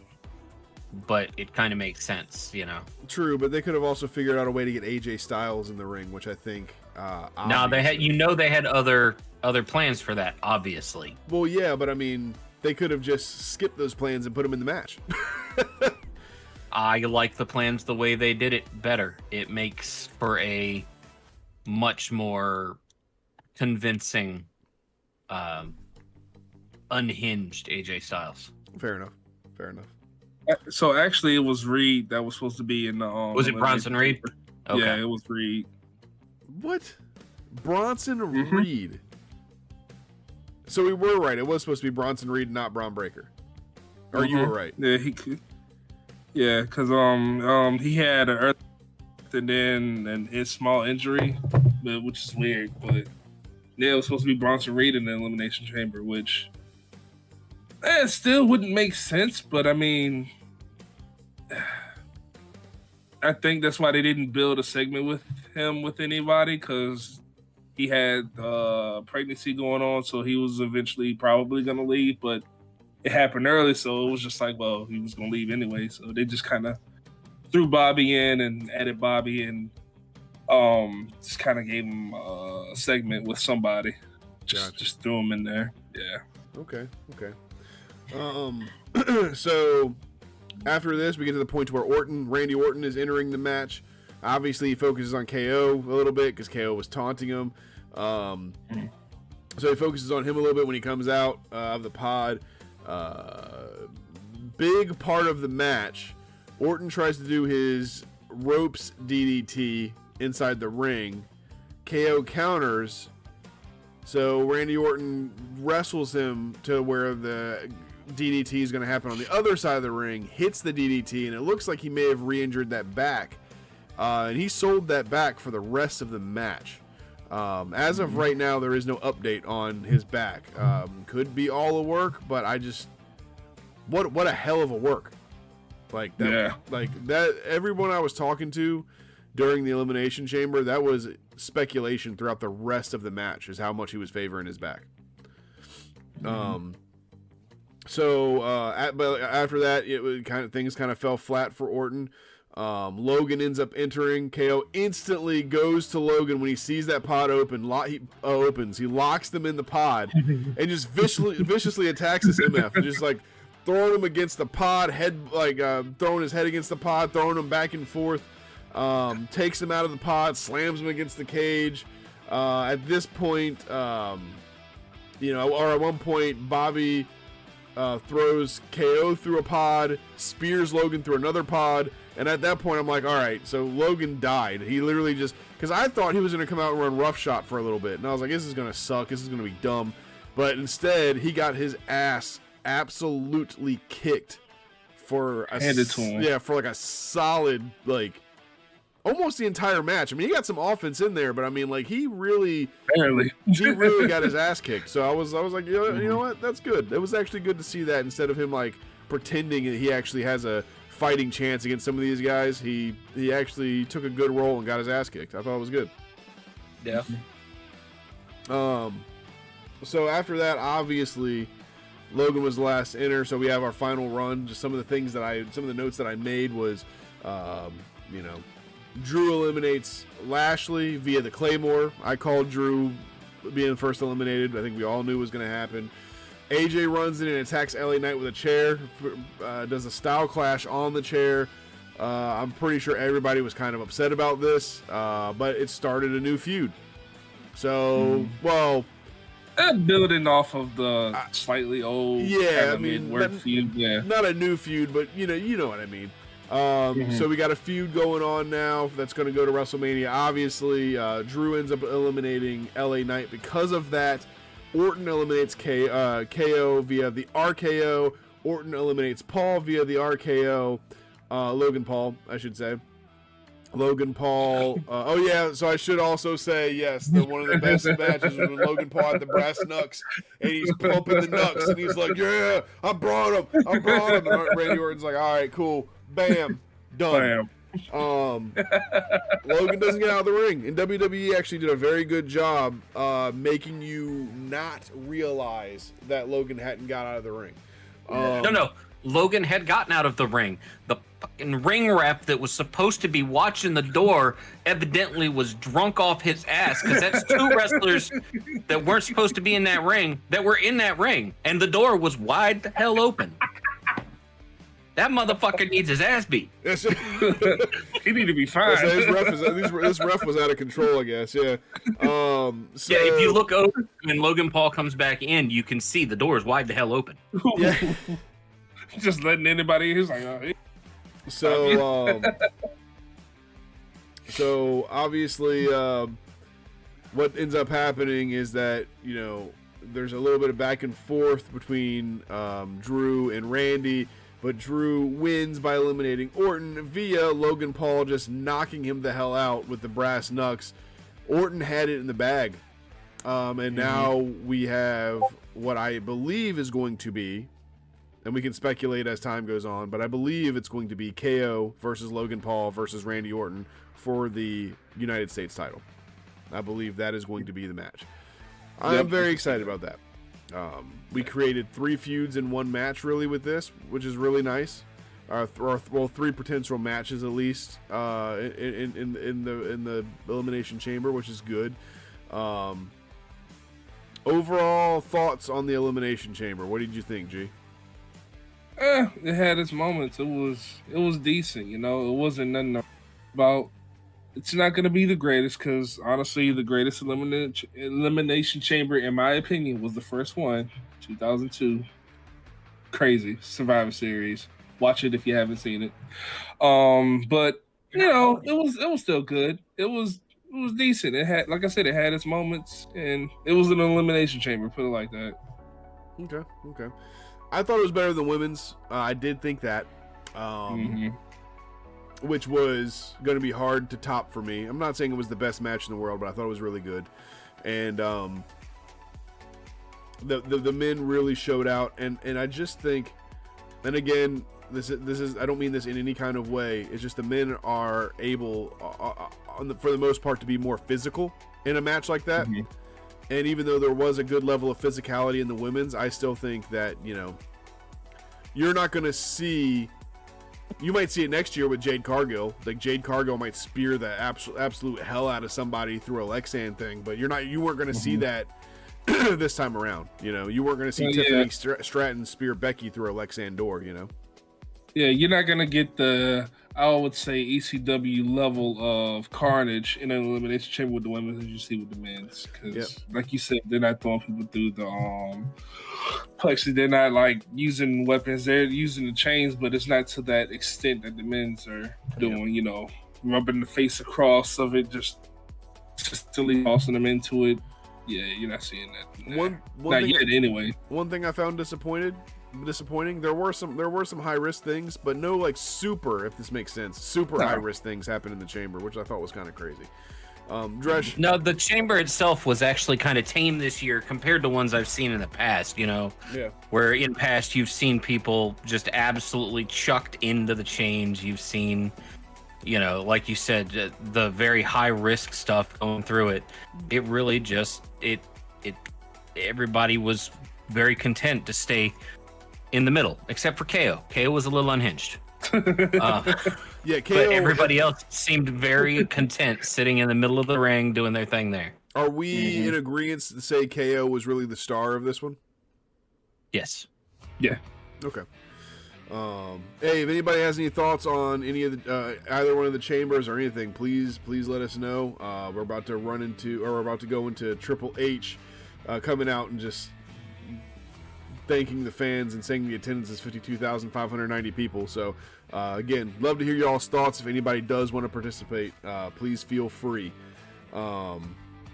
But it kind of makes sense, True, but they could have also figured out a way to get AJ Styles in the ring, which I think. Now they had other plans for that, obviously. Well, yeah, but I mean, they could have just skipped those plans and put him in the match. I like the plans the way they did it better. It makes for a much more convincing, unhinged AJ Styles. Fair enough. So actually, it was Reed that was supposed to be in the. Was it Bronson Reed? Okay. Yeah, it was Reed. What? Bronson Reed. So we were right. It was supposed to be Bronson Reed, not Braun Breaker. Or you were right. Yeah, he could. Yeah, because he had an earth and then a small injury, which is weird. But yeah, it was supposed to be Bronson Reed in the Elimination Chamber, which It still wouldn't make sense, but I mean, I think that's why they didn't build a segment with him with anybody, because he had pregnancy going on, so he was eventually probably going to leave, but it happened early, so it was just like, well, he was going to leave anyway, so they just kind of threw Bobby in and added Bobby and just kind of gave him a segment with somebody. Just threw him in there. Yeah. Okay. So after this, we get to the point where Randy Orton is entering the match. Obviously, he focuses on KO a little bit because KO was taunting him. So he focuses on him a little bit when he comes out of the pod. Big part of the match, Orton tries to do his ropes DDT inside the ring. KO counters. So Randy Orton wrestles him to where the DDT is going to happen on the other side of the ring, hits the DDT, and it looks like he may have re-injured that back. And he sold that back for the rest of the match. As of right now, there is no update on his back. Could be all a work, but I just... What a hell of a work. Like that, everyone I was talking to during the Elimination Chamber, that was speculation throughout the rest of the match, is how much he was favoring his back. But after that, things kind of fell flat for Orton. Logan ends up entering. KO instantly goes to Logan when he sees that pod open. He opens. He locks them in the pod and just viciously attacks this MF. And just like throwing him against the pod, throwing his head against the pod, throwing him back and forth. Takes him out of the pod, slams him against the cage. At this point, or at one point, Bobby throws KO through a pod, spears Logan through another pod, and at that point I'm like, all right, so Logan died. He literally just, because I thought he was going to come out and run roughshod for a little bit, and I was like, this is going to suck, this is going to be dumb, but instead he got his ass absolutely kicked for for like a solid, like, almost the entire match. I mean, he got some offense in there, but I mean, like, he really got his ass kicked. So I was like, you know what? That's good. It was actually good to see that instead of him like pretending that he actually has a fighting chance against some of these guys. He actually took a good role and got his ass kicked. I thought it was good. Yeah. So after that, obviously, Logan was the last to enter. So we have our final run. Just some of the notes that I made was, Drew eliminates Lashley via the Claymore. I called Drew being first eliminated. I think we all knew it was going to happen. AJ runs in and attacks LA Knight with a chair. Does a style clash on the chair. I'm pretty sure everybody was kind of upset about this, but it started a new feud. So, building off of the slightly old, feud. Yeah, not a new feud, but you know what I mean. So we got a feud going on now that's going to go to WrestleMania. Obviously, Drew ends up eliminating LA Knight because of that. Orton eliminates KO via the RKO. Orton eliminates Paul via the RKO. Logan Paul, I should say. Logan Paul. So I should also say, yes, one of the best matches was when Logan Paul had the brass knucks, and he's pumping the knucks, and he's like, yeah, I brought him. And Randy Orton's like, all right, cool. Bam. Done. Bam. Logan doesn't get out of the ring, and WWE actually did a very good job making you not realize that Logan hadn't got out of the ring. No. Logan had gotten out of the ring. The fucking ring rep that was supposed to be watching the door evidently was drunk off his ass, because that's two wrestlers that weren't supposed to be in that ring that were in that ring, and the door was wide the hell open. That motherfucker needs his ass beat. He need to be fine. This ref was out of control, I guess. Yeah. If you look over when Logan Paul comes back in, you can see the door is wide the hell open. Yeah. Just letting anybody. He's like, So obviously, what ends up happening is that there's a little bit of back and forth between Drew and Randy. But Drew wins by eliminating Orton via Logan Paul just knocking him the hell out with the brass knucks. Orton had it in the bag. And now we have what I believe is going to be and we can speculate as time goes on, but I believe it's going to be KO versus Logan Paul versus Randy Orton for the United States title. I believe that is going to be the match. I'm very excited about that. We created 3 feuds in one match, really, with this, which is really nice. Well, 3 potential matches at least in the Elimination Chamber, which is good. Overall thoughts on the Elimination Chamber. What did you think, G? It had its moments. It was decent. You know, it wasn't nothing about. It's not going to be the greatest because honestly, the greatest Elimination Chamber, in my opinion, was the first one, 2002. Crazy Survivor Series. Watch it if you haven't seen it. But you know, it was still good. It was decent. It had, like I said, it had its moments, and it was an Elimination Chamber. Put it like that. Okay. I thought it was better than women's. I did think that, which was going to be hard to top for me. I'm not saying it was the best match in the world, but I thought it was really good. And the men really showed out, and I just think, and again, this is I don't mean this in any kind of way. It's just the men are able, for the most part, to be more physical in a match like that. And even though there was a good level of physicality in the women's, I still think that, you know, you're not going to see. You might see it next year with Jade Cargill. Like, Jade Cargill might spear the absolute hell out of somebody through a Lexan thing, but you weren't going to see that this time around. You know, you weren't going to see Tiffany Stratton spear Becky through a Lexan door. You know. Yeah, you're not gonna get the, I would say, ECW level of carnage in an Elimination Chamber with the women as you see with the men's, because, like you said, they're not throwing people through the plexi. They're not like using weapons. They're using the chains, but it's not to that extent that the men's are doing. You know, rubbing the face across of it, just silly tossing them into it. Yeah, you're not seeing that. Not yet, anyway. One thing I found disappointing. There were some high risk things, but no, like, super, if this makes sense, high risk things happened in the chamber, which I thought was kind of crazy. Dresh? No, the chamber itself was actually kind of tame this year compared to ones I've seen in the past. You know, where in past you've seen people just absolutely chucked into the chains. You've seen, you know, like you said, the very high risk stuff going through it. It really just everybody was very content to stay in the middle, except for KO. KO was a little unhinged. KO, but everybody else seemed very content sitting in the middle of the ring doing their thing there. Are we in agreement to say KO was really the star of this one? Yes. Yeah. Okay. Hey, if anybody has any thoughts on any of the either one of the chambers or anything, please let us know. We're about to go into Triple H coming out and just thanking the fans and saying the attendance is 52,590 people. So again, love to hear y'all's thoughts. If anybody does want to participate, please feel free. Like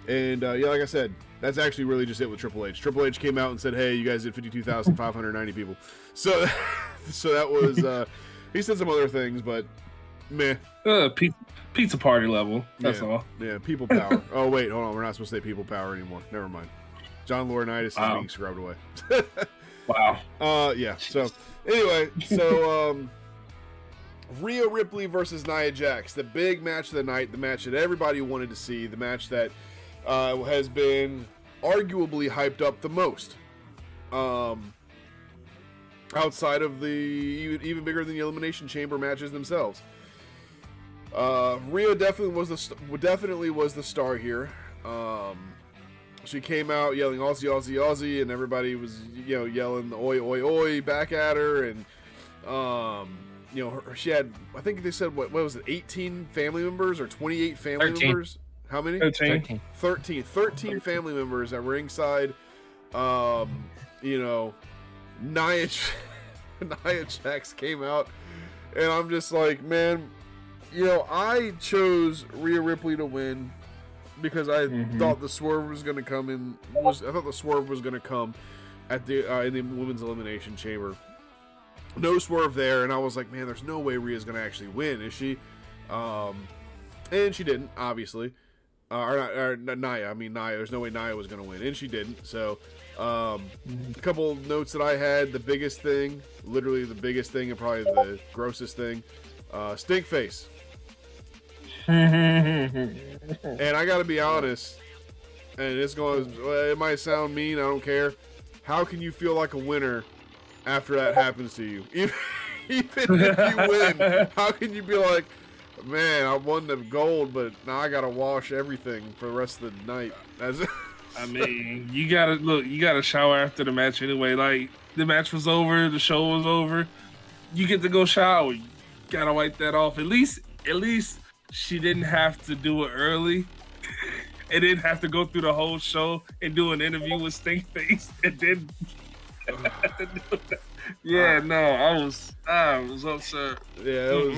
I said, that's actually really just it with Triple H. Triple H came out and said, hey, you guys did 52,590 people. So that was he said some other things, but meh. Pizza party level, that's all. Yeah, people power. Oh wait, hold on, we're not supposed to say people power anymore. Never mind. John Laurinaitis is being scrubbed away. Wow. Yeah. So anyway, Rhea Ripley versus Nia Jax, the big match of the night, the match that everybody wanted to see, the match that has been arguably hyped up the most. Outside of the even bigger than the Elimination Chamber matches themselves. Rhea definitely was the star here. She came out yelling Aussie, Aussie, Aussie, and everybody was, you know, yelling the oi, oi, oi back at her. And, you know, she had, I think they said, what was it, 18 family members or 28 family 13. members? How many? 13. 13 family members at ringside. You know, Nia Jax came out, and I'm just like, man, you know, I chose Rhea Ripley to win because I thought the swerve was going to come in. I thought the swerve was going to come at the in the women's elimination chamber. No swerve there, and I was like, man, there's no way Rhea's going to actually win, is she? And she didn't, obviously. or Nia. I mean Nia. There's no way Nia was going to win, and she didn't. So, a couple of notes that I had. The biggest thing, literally the biggest thing, and probably the grossest thing, stink face. And I got to be honest, and it might sound mean. I don't care. How can you feel like a winner after that happens to you? Even if you win, how can you be like, man, I won the gold, but now I gotta wash everything for the rest of the night? I mean, you gotta shower after the match anyway. Like, the match was over, the show was over. You get to go shower. You gotta wipe that off. At least she didn't have to do it early. And didn't have to go through the whole show and do an interview with Stinkface and then yeah, no, I was upset. Yeah, it was.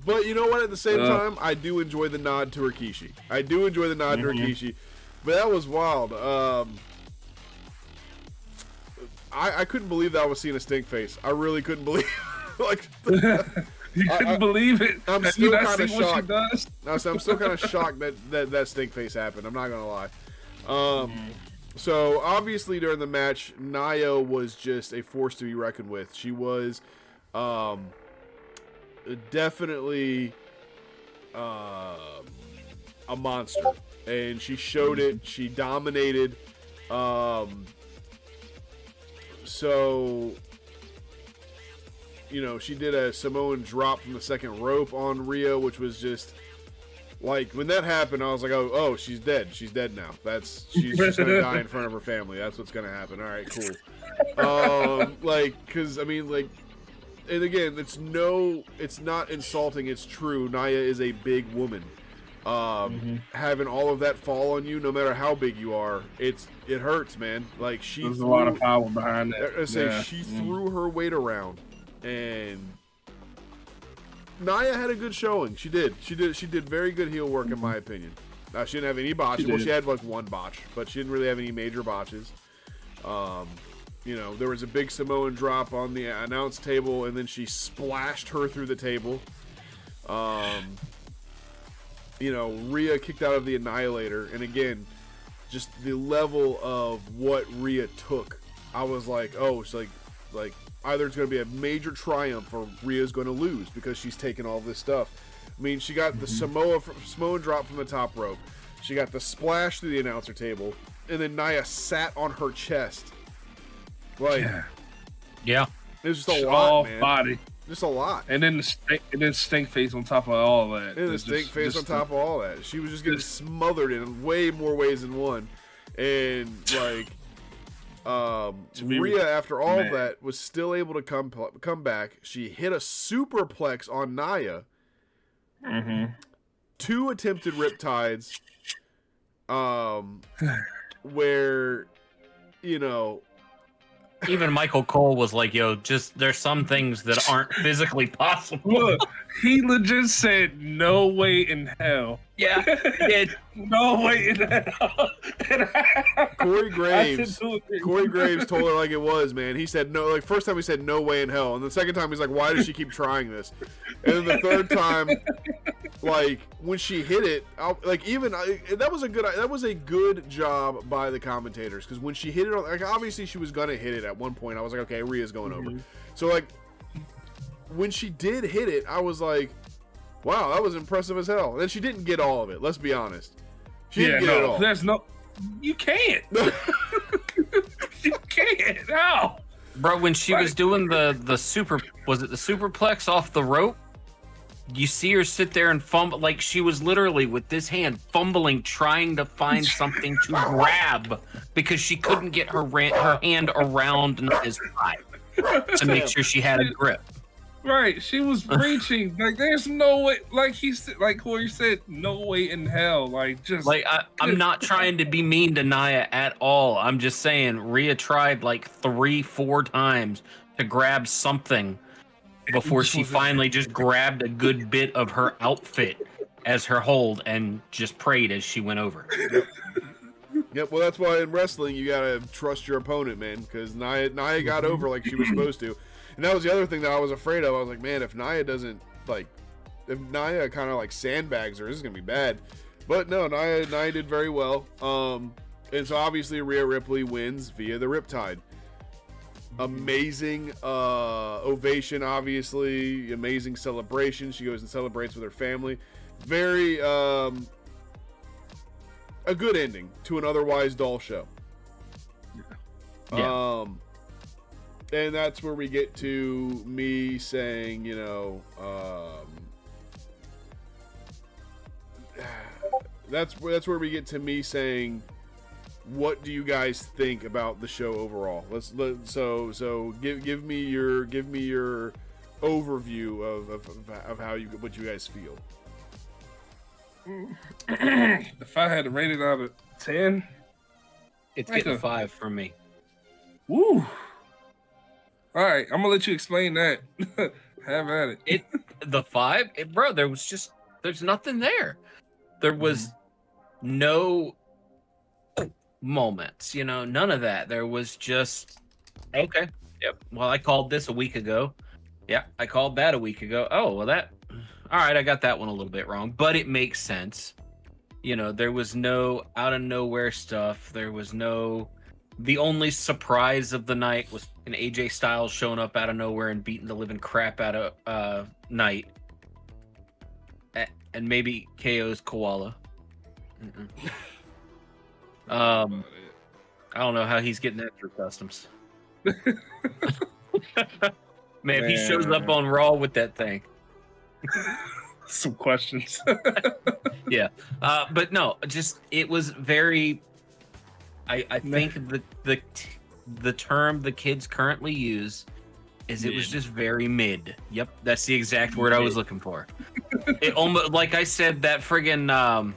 But you know what? At the same time, I do enjoy the nod to Rikishi. To Rikishi, but that was wild. I couldn't believe that I was seeing a stink face. I really couldn't believe. Like, you couldn't believe it. I'm still kind of shocked. I'm still kind of shocked that stink face happened. I'm not gonna lie. So obviously during the match, Nia was just a force to be reckoned with. She was definitely a monster, and she showed it. She dominated. So, you know, she did a Samoan drop from the second rope on Rhea, which was just like, when that happened, I was like, oh, she's dead. She's dead now. She's just gonna die in front of her family. That's what's gonna happen. All right, cool. Like, cause I mean, like, and again, it's not insulting. It's true. Nia is a big woman. Having all of that fall on you, no matter how big you are, it hurts, man. Like, there's a lot of power behind that. She threw her weight around, and Nia had a good showing. She did very good heel work, in my opinion. She didn't have any botches. Well, she had like one botch, but she didn't really have any major botches. You know, there was a big Samoan drop on the announce table, and then she splashed her through the table. You know, Rhea kicked out of the Annihilator, and again, just the level of what Rhea took. I was like, oh, it's like either it's going to be a major triumph or Rhea's going to lose because she's taking all this stuff. I mean, she got the Samoan drop from the top rope. She got the splash through the announcer table, and then Nia sat on her chest. Like, yeah, it was just a lot, man. Body. Just a lot. And then stink face on top of all that. And the stink face on top of all that. She was just getting smothered in way more ways than one. And like, Rhea, after all of that, was still able to come back. She hit a superplex on Nia. 2 attempted riptides. Where, you know, even Michael Cole was like, yo, just there's some things that aren't physically possible. Look, he legit said, no way in hell. Yeah, he did. No way in hell. Corey Graves told her like it was, man. He said no, like, first time he said no way in hell, and the second time he's like, why does she keep trying this? And then the third time, like, when she hit it, that was a good job by the commentators, because when she hit it, like, obviously she was gonna hit it at one point. I was like, okay, Rhea's going over. So like, when she did hit it, I was like, wow, that was impressive as hell. And then she didn't get all of it. Let's be honest. She didn't get it all. You can't. You can't. No. Bro, when she was doing the superplex off the rope? You see her sit there and fumble, like she was literally with this hand fumbling, trying to find something to grab because she couldn't get her hand around his thigh to make sure she had a grip. Right, she was reaching. Like, there's no way. Like Corey said, no way in hell. Like, just like I'm not trying to be mean to Nia at all. I'm just saying Rhea tried like 3-4 times to grab something before she finally just grabbed a good bit of her outfit as her hold and just prayed as she went over. Yep. Well, that's why in wrestling you gotta trust your opponent, man, because Nia got over like she was supposed to. And that was the other thing that I was afraid of. I was like, man, if Nia kind of like sandbags her, this is going to be bad. But no, Nia did very well. And so obviously Rhea Ripley wins via the Riptide. Amazing ovation, obviously. Amazing celebration. She goes and celebrates with her family. Very a good ending to an otherwise dull show. Yeah. And that's where we get to me saying, that's where we get to me saying, what do you guys think about the show overall? So give me your overview of how what you guys feel. If I had to rate it out of 10, It's getting a 5 from me. Woo! All right, I'm gonna let you explain that. Have at it. The 5, bro. There's nothing there. There was no moments, none of that. There was just okay. Yep. Well, I called this a week ago. Yeah, I called that a week ago. Oh, well, all right. I got that one a little bit wrong, but it makes sense. There was no out of nowhere stuff. There was no. The only surprise of the night was an AJ Styles showing up out of nowhere and beating the living crap out of Knight. And maybe KO's Koala. I don't know how he's getting that through customs. Man, if he shows up on Raw with that thing. Some questions. Yeah. But no, it was very... I think the term the kids currently use is it was just very mid. Yep, that's the exact word I was looking for. It almost, like I said, that friggin'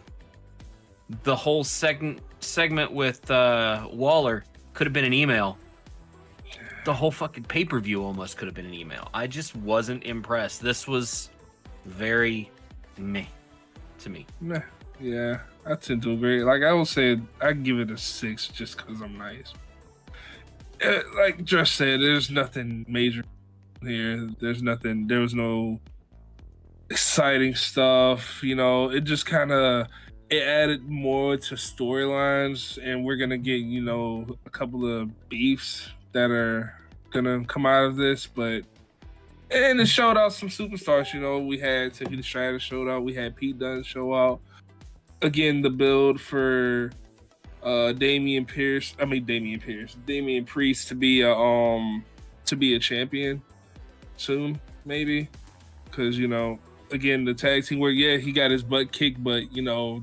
the whole segment with Waller could have been an email. The whole fucking pay-per-view almost could have been an email. I just wasn't impressed. This was very meh to me. Meh. Yeah, I tend to agree. Like I will say, I'd give it a 6 just because I'm nice. Like Josh said, there's nothing major here. There was no exciting stuff. It just kind of it added more to storylines, and we're gonna get a couple of beefs that are gonna come out of this. And it showed out some superstars. We had Tiffany Stratton showed out. We had Pete Dunne show out. Again, the build for Damian Priest to be a champion soon, maybe, because again, the tag team where he got his butt kicked, but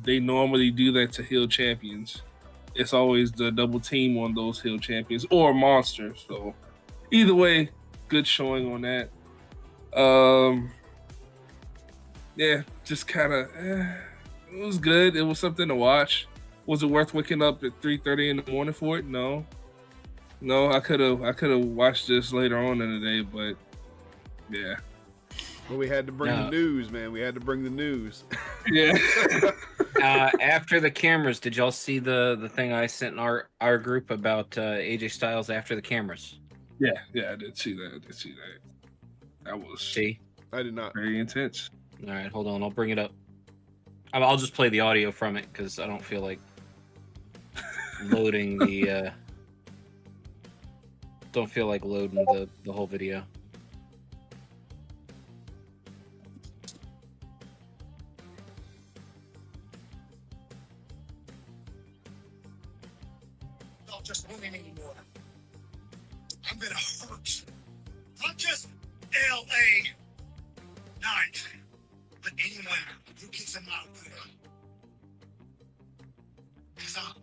they normally do that to heel champions. It's always the double team on those heel champions or monsters. So either way, good showing on that. Just kind of it was good. It was something to watch. Was it worth waking up at 3:30 in the morning for it? No. I could have watched this later on in the day, but yeah. Well, we had to bring the news, man. We had to bring the news. Yeah. After the cameras, did y'all see the thing I sent in our group about AJ Styles after the cameras? Yeah, I did see that. That was I did not. Very intense. All right, hold on. I'll bring it up. I'll just play the audio from it because I don't feel like loading the whole video. Not just winning anymore. I'm gonna hurt. Not just LA Knight, but anyone who gets him out there. Cause I'm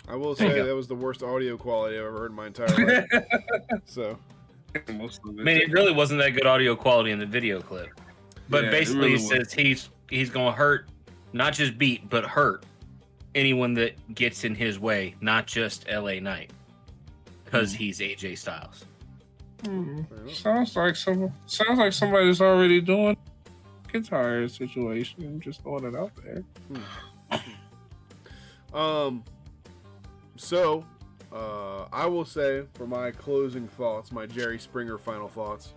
I will say that was the worst audio quality I've ever heard in my entire life. So, I mean, it really wasn't that good audio quality in the video clip. But basically, he says he's going to hurt, not just beat, but hurt anyone that gets in his way, not just LA Knight, because he's AJ Styles. Sounds like somebody's already doing guitar situation, just throwing it out there. I will say, for my closing thoughts, my Jerry Springer final thoughts.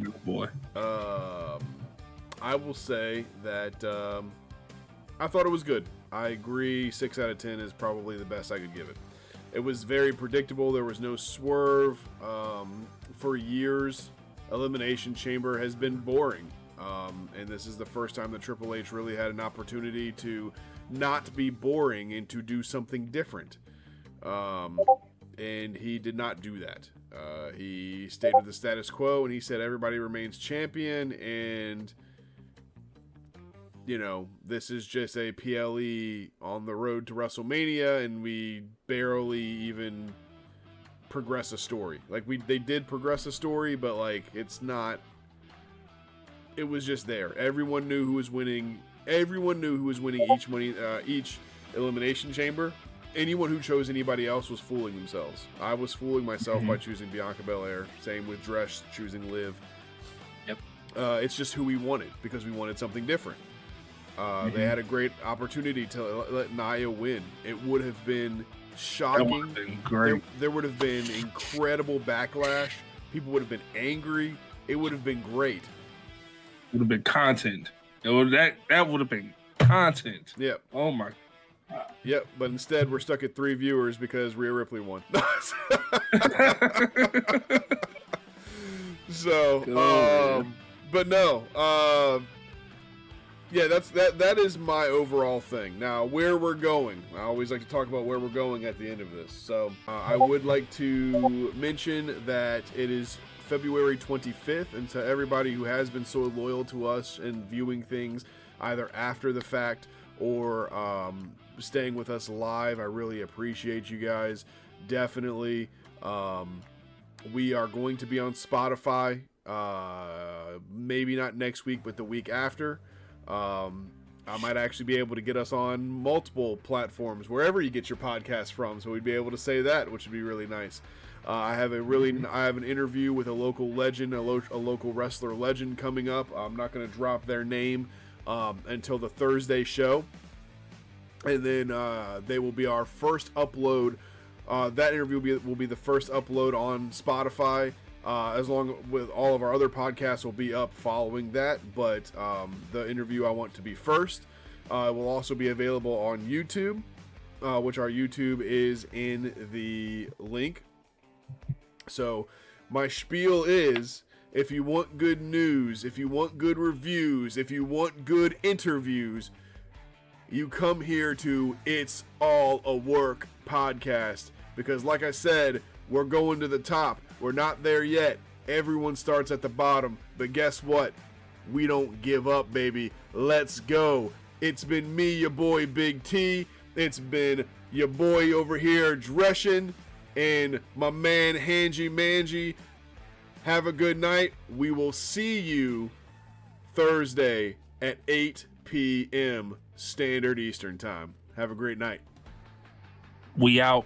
Oh boy. I will say that I thought it was good. I agree, 6 out of 10 is probably the best I could give it. It was very predictable. There was no swerve. For years, Elimination Chamber has been boring. And this is the first time that Triple H really had an opportunity to not be boring and to do something different. And he did not do that. He stayed with the status quo, and he said everybody remains champion, and you know, this is just a PLE on the road to WrestleMania, and we barely even progress a story. Like, they did progress a story, but like, it's not. It was just there. Everyone knew who was winning. Everyone knew who was winning each Elimination Chamber. Anyone who chose anybody else was fooling themselves. I was fooling myself by choosing Bianca Belair. Same with Dresh choosing Liv. Yep. It's just who we wanted, because we wanted something different. They had a great opportunity to let Nia win. It would have been shocking. Great. There would have been incredible backlash. People would have been angry. It would have been great. It would have been content. That would have been content. Yep. Oh my. Yep. But instead, we're stuck at 3 viewers because Rhea Ripley won. So, but no. Yeah, that is my overall thing. Now, where we're going. I always like to talk about where we're going at the end of this. So, I would like to mention that it is February 25th, and to everybody who has been so loyal to us and viewing things either after the fact or staying with us live, I really appreciate you guys. Definitely. We are going to be on Spotify, maybe not next week, but the week after. I might actually be able to get us on multiple platforms, wherever you get your podcast from, so we'd be able to say that, which would be really nice. I have an interview with a local legend, a local wrestler legend coming up. I'm not going to drop their name until the Thursday show, and then they will be our first upload. That interview will be the first upload on Spotify. As long with all of our other podcasts will be up following that, but the interview I want to be first. Will also be available on YouTube, which our YouTube is in the link. So my spiel is, if you want good news, if you want good reviews, if you want good interviews, you come here to It's All a Work podcast, because like I said, we're going to the top. We're not there yet. Everyone starts at the bottom, but guess what? We don't give up, baby. Let's go. It's been me, your boy Big T. It's been your boy over here, Dreshin, and my man, Hanji Manji. Have a good night. We will see you Thursday at 8 p.m. Standard Eastern Time. Have a great night. We out.